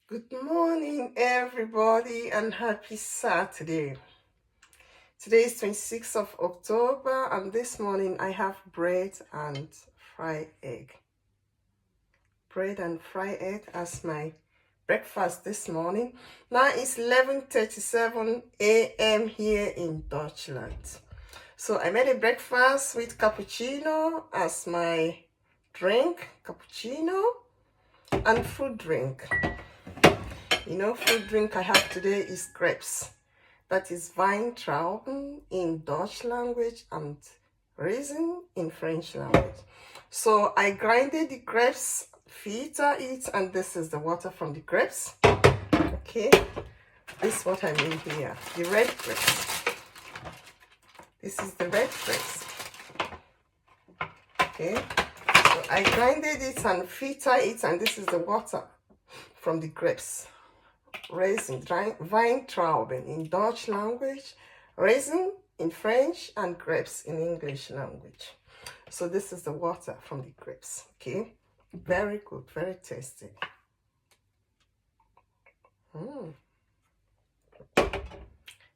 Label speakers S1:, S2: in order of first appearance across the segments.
S1: Good morning, everybody, and happy Saturday. Today is 26th of October, and this morning I have bread and fried egg. Bread and fried egg as my breakfast this morning. Now it's 11:37 a.m. here in Deutschland. So I made a breakfast with cappuccino as my drink, cappuccino, and fruit drink. Fruit drink I have today is grapes. That is Weintrauben in Dutch language and raisin in French language. So I grinded the grapes, filter it, and this is the water from the grapes. Okay, this is what I mean here. The red grapes. This is the red grapes. Okay, so I grinded it and filter it, and this is the water from the grapes. Raisin, Weintrauben in Dutch language, raisin in French, and grapes in English language. So this is the water from the grapes. Okay, very good, very tasty.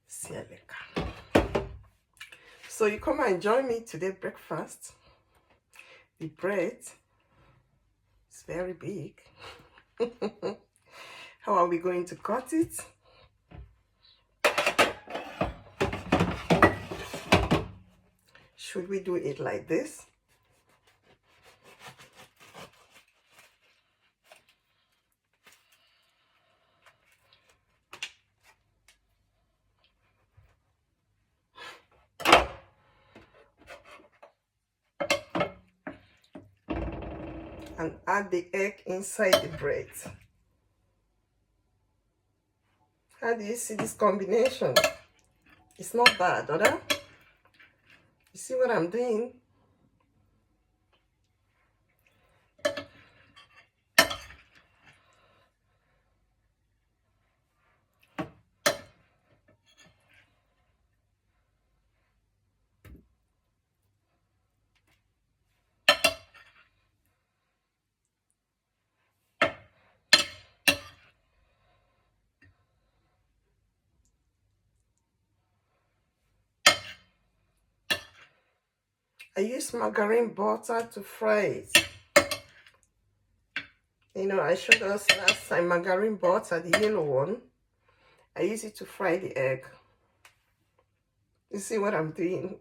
S1: Sehr lecker. So you come and join me today breakfast. The bread is very big. How are we going to cut it? Should we do it like this? And add the egg inside the bread. How do you see this combination? It's not bad, right? You see what I'm doing? I use margarine butter to fry it. I showed us last time margarine butter, the yellow one. I use it to fry the egg. You see what I'm doing?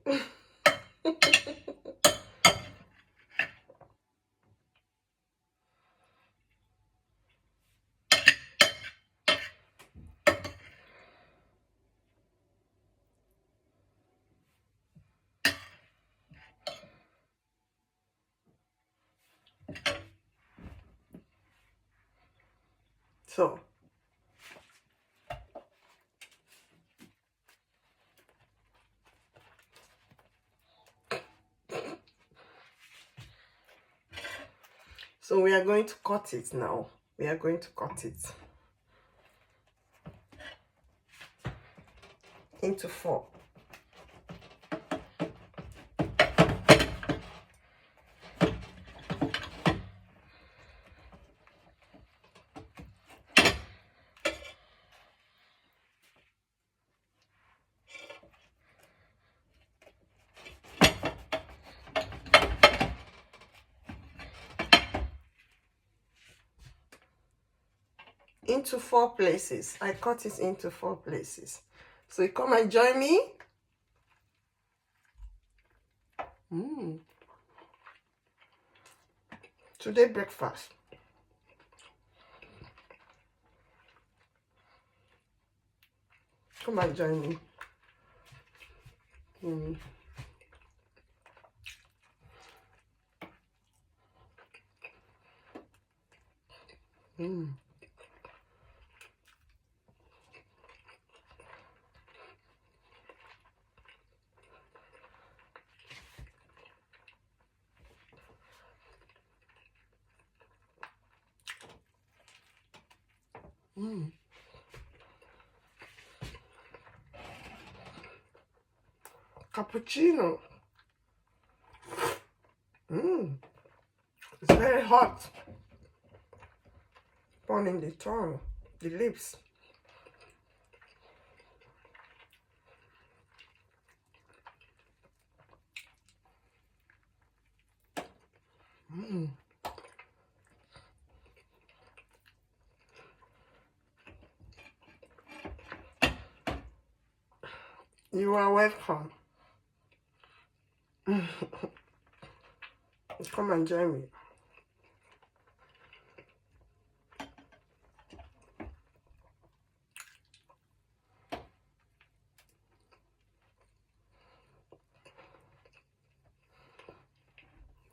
S1: So we are going to cut it now. We are going to cut it into 4. Into 4 places. I cut it into 4 places. So you come and join me. Today breakfast. Come and join me. Cappuccino. It's very hot. Burning the tongue. the lips. You are welcome. Come and join me.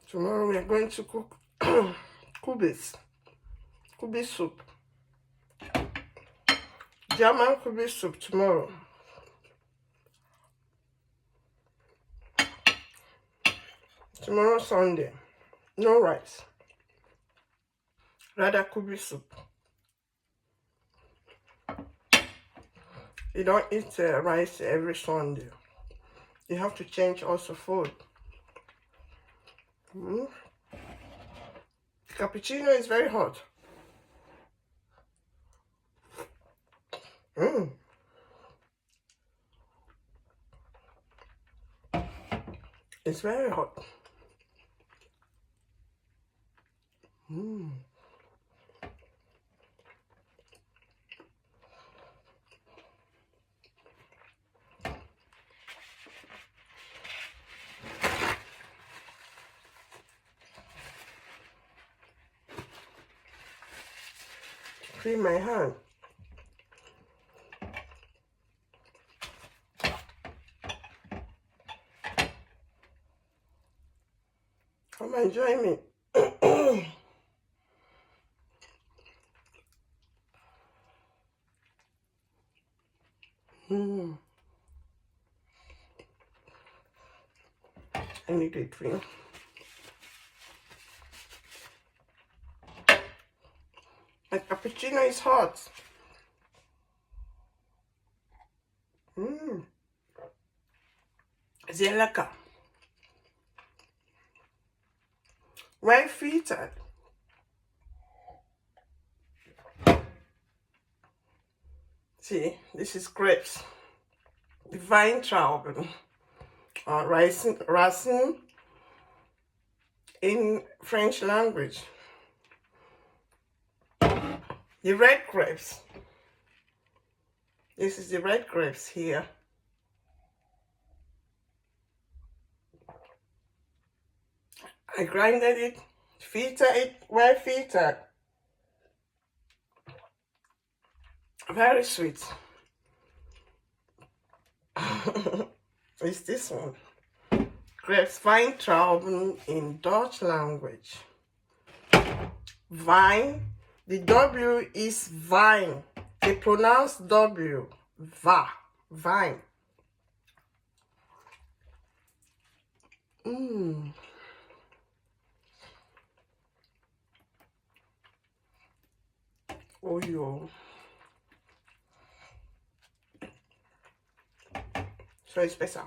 S1: Tomorrow we are going to cook kubis soup. German kubis soup tomorrow. Tomorrow Sunday. No rice. Rather kubis soup. You don't eat rice every Sunday. You have to change also food. Cappuccino is very hot. It's very hot. Clean my hand. Come and join me. I need a drink. My cappuccino is hot. Zelaka. Well filtered. See, this is grapes. The Weintrauben. Raisin in French language. The red grapes. This is the red grapes here. I grinded it, filtered it, well filtered. Very sweet. It's this one. Grapes Weintrauben in Dutch language. Vine. The W is vine. They pronounce W. Va. Vine. Oh, yo. So it's better.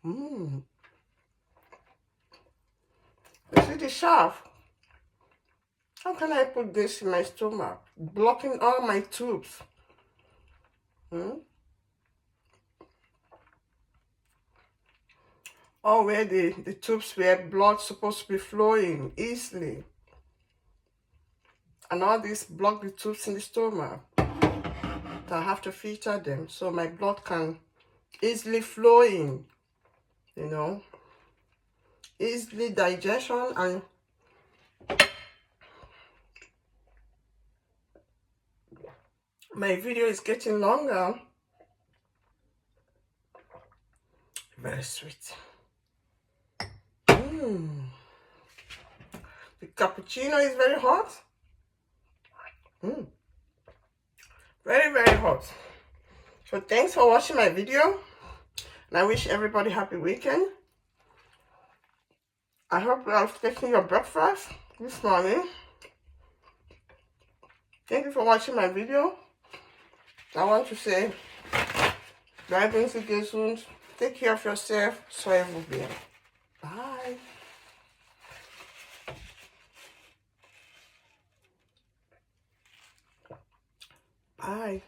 S1: You see the shaft? How can I put this in my stomach? Blocking all my tubes. Or where the tubes where blood supposed to be flowing easily. And all this block the tubes in the stomach. I have to filter them so my blood can easily flow in, you know, easily digestion. And my video is getting longer. Very sweet. The cappuccino is very hot. Very, very hot. So thanks for watching my video. And I wish everybody happy weekend. I hope you are taking your breakfast this morning. Thank you for watching my video. I want to say, bleiben Sie gesund. Take care of yourself. Soyez vous bien. Bye. Bye.